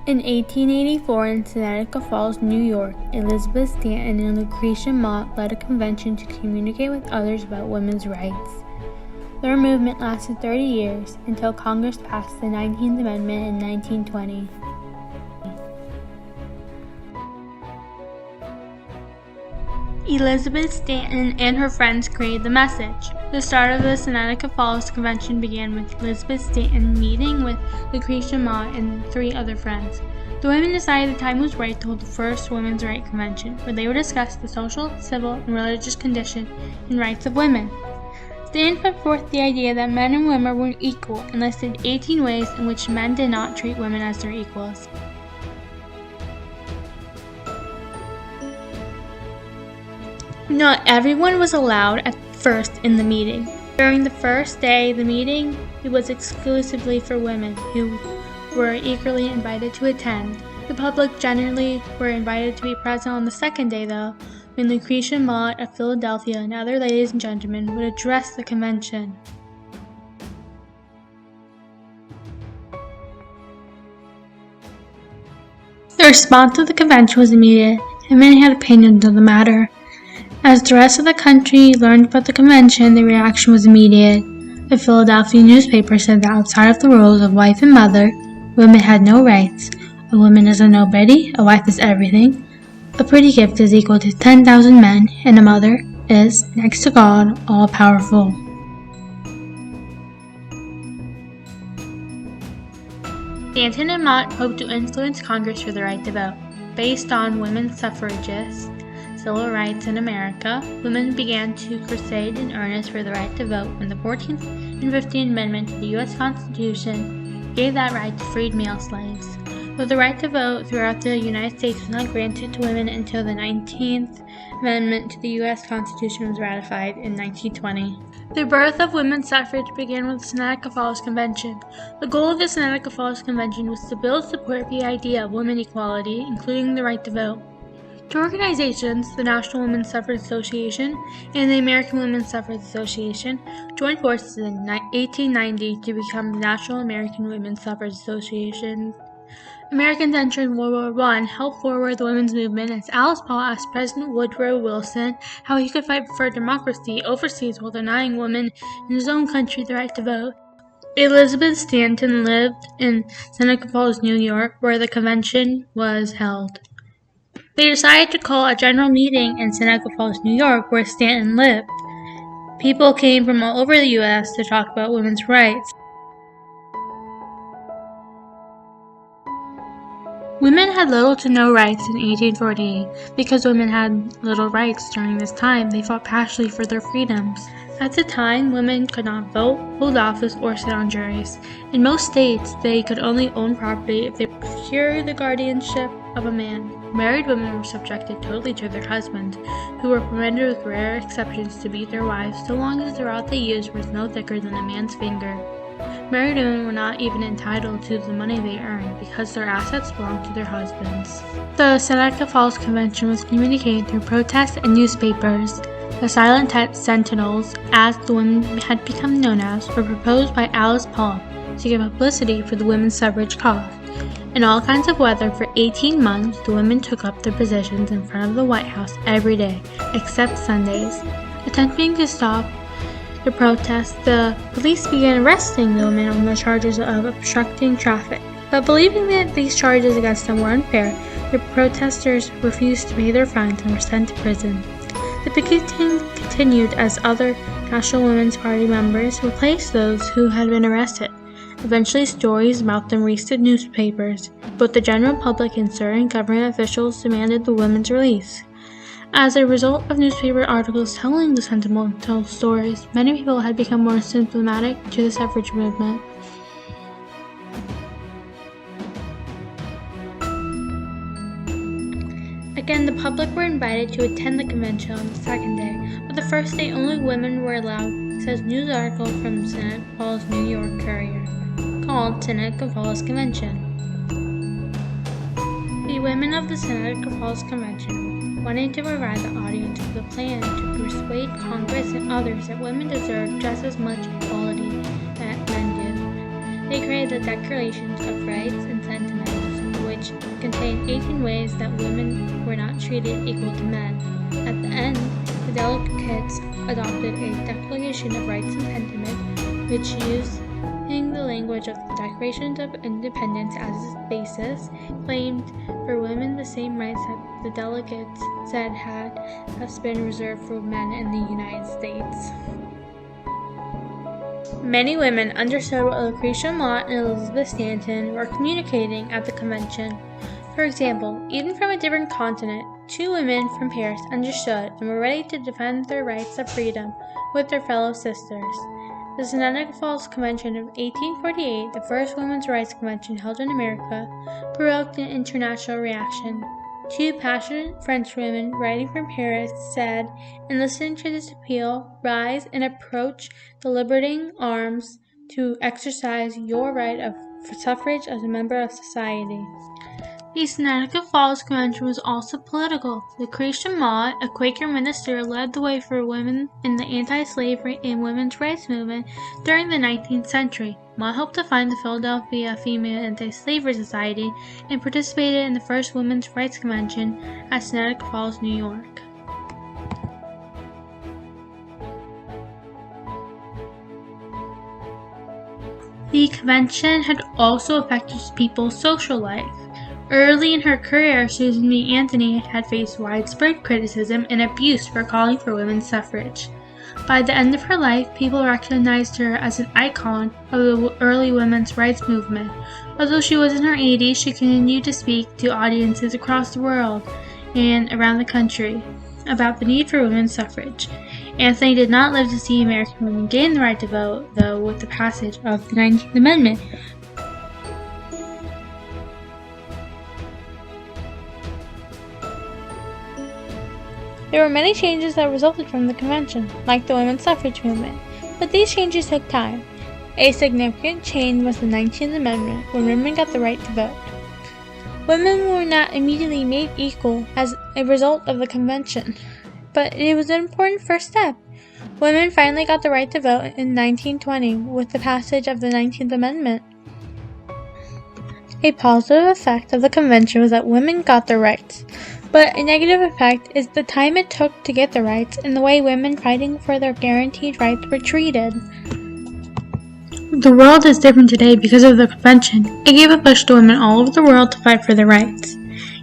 In 1884, in Seneca Falls, New York, Elizabeth Stanton and Lucretia Mott led a convention to communicate with others about women's rights. Their movement lasted 30 years until Congress passed the 19th Amendment in 1920. Elizabeth Stanton and her friends created the message. The start of the Seneca Falls Convention began with Elizabeth Stanton meeting with Lucretia Mott and 3 other friends. The women decided the time was right to hold the first women's rights convention, where they would discuss the social, civil, and religious condition and rights of women. Stanton put forth the idea that men and women were equal and listed 18 ways in which men did not treat women as their equals. Not everyone was allowed at first in the meeting. During the first day, the meeting was exclusively for women who were eagerly invited to attend. The public generally were invited to be present on the second day, though, when Lucretia Mott of Philadelphia and other ladies and gentlemen would address the convention. The response to the convention was immediate, and many had opinions on the matter. As the rest of the country learned about the convention, the reaction was immediate. The Philadelphia newspaper said that outside of the roles of wife and mother, women had no rights. A woman is a nobody, a wife is everything. A pretty gift is equal to 10,000 men, and a mother is, next to God, all-powerful. Stanton and Mott hoped to influence Congress for the right to vote. Based on women's suffragists' civil rights in America, women began to crusade in earnest for the right to vote when the 14th and 15th Amendment to the U.S. Constitution gave that right to freed male slaves. But the right to vote throughout the United States was not granted to women until the 19th Amendment to the U.S. Constitution was ratified in 1920. The birth of women's suffrage began with the Seneca Falls Convention. The goal of the Seneca Falls Convention was to build support for the idea of women equality, including the right to vote. Two organizations, the National Women's Suffrage Association and the American Women's Suffrage Association, joined forces in 1890 to become the National American Women's Suffrage Association. Americans entering World War I helped forward the women's movement as Alice Paul asked President Woodrow Wilson how he could fight for democracy overseas while denying women in his own country the right to vote. Elizabeth Stanton lived in Seneca Falls, New York, where the convention was held. They decided to call a general meeting in Seneca Falls, New York, where Stanton lived. People came from all over the U.S. to talk about women's rights. Women had little to no rights in 1848. Because women had little rights during this time, they fought passionately for their freedoms. At the time, women could not vote, hold office, or sit on juries. In most states, they could only own property if they procured the guardianship of a man. Married women were subjected totally to their husbands, who were permitted with rare exceptions to beat their wives so long as the rod they used was no thicker than a man's finger. Married women were not even entitled to the money they earned because their assets belonged to their husbands. The Seneca Falls Convention was communicated through protests and newspapers. The Silent Sentinels, as the women had become known as, were proposed by Alice Paul to give publicity for the women's suffrage cause. In all kinds of weather, for 18 months, the women took up their positions in front of the White House every day, except Sundays. Attempting to stop the protests, the police began arresting the women on the charges of obstructing traffic. But believing that these charges against them were unfair, the protesters refused to pay their fines and were sent to prison. The picketing continued as other National Women's Party members replaced those who had been arrested. Eventually, stories about them reached the newspapers. Both the general public and certain government officials demanded the women's release. As a result of newspaper articles telling the sentimental stories, many people had become more symptomatic to the suffrage movement. Again, the public were invited to attend the convention on the second day, but the first day only women were allowed, says news article from the Seneca Falls, New York Courier, called Seneca Falls Convention. The women of the Seneca Falls Convention wanted to provide the audience with a plan to persuade Congress and others that women deserve just as much equality that men do. They created the Declarations of Rights and Sentiments, which contained 18 ways that women were not treated equal to men. At the end, the delegates adopted a Declaration of Rights and Sentiment, which using the language of the Declaration of Independence as its basis, claimed for women the same rights that the delegates said had been reserved for men in the United States. Many women understood what Lucretia Mott and Elizabeth Stanton were communicating at the convention. For example, even from a different continent, two women from Paris understood and were ready to defend their rights of freedom with their fellow sisters. The Seneca Falls Convention of 1848, the first women's rights convention held in America, provoked an international reaction. Two passionate French women writing from Paris said, in listening to this appeal, rise and approach the liberating arms to exercise your right of suffrage as a member of society. The Seneca Falls Convention was also political. Lucretia Mott, a Quaker minister, led the way for women in the anti-slavery and women's rights movement during the 19th century. Mott helped to found the Philadelphia Female Anti-Slavery Society and participated in the first women's rights convention at Seneca Falls, New York. The convention had also affected people's social life. Early in her career, Susan B. Anthony had faced widespread criticism and abuse for calling for women's suffrage. By the end of her life, people recognized her as an icon of the early women's rights movement. Although she was in her 80s, she continued to speak to audiences across the world and around the country about the need for women's suffrage. Anthony did not live to see American women gain the right to vote, though, with the passage of the 19th Amendment. There were many changes that resulted from the convention, like the women's suffrage movement, but these changes took time. A significant change was the 19th Amendment, when women got the right to vote. Women were not immediately made equal as a result of the convention, but it was an important first step. Women finally got the right to vote in 1920 with the passage of the 19th Amendment. A positive effect of the convention was that women got their rights, but a negative effect is the time it took to get the rights and the way women fighting for their guaranteed rights were treated. The world is different today because of the convention. It gave a push to women all over the world to fight for their rights.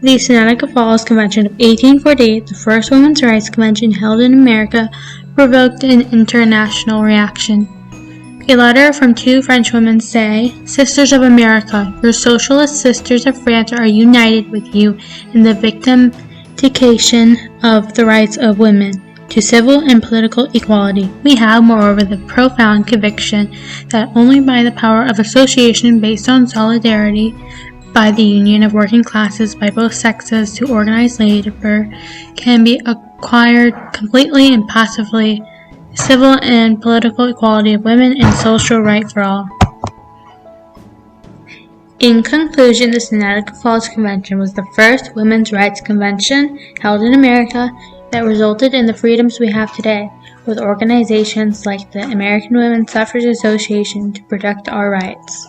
The Seneca Falls Convention of 1848, the first women's rights convention held in America, provoked an international reaction. A letter from two French women say, "Sisters of America, your socialist sisters of France are united with you in the victimization of the rights of women to civil and political equality. We have, moreover, the profound conviction that only by the power of association based on solidarity, by the union of working classes by both sexes to organize labor, can be acquired completely and passively civil and political equality of women and social right for all." In conclusion, the Seneca Falls Convention was the first women's rights convention held in America that resulted in the freedoms we have today, with organizations like the American Women's Suffrage Association to protect our rights.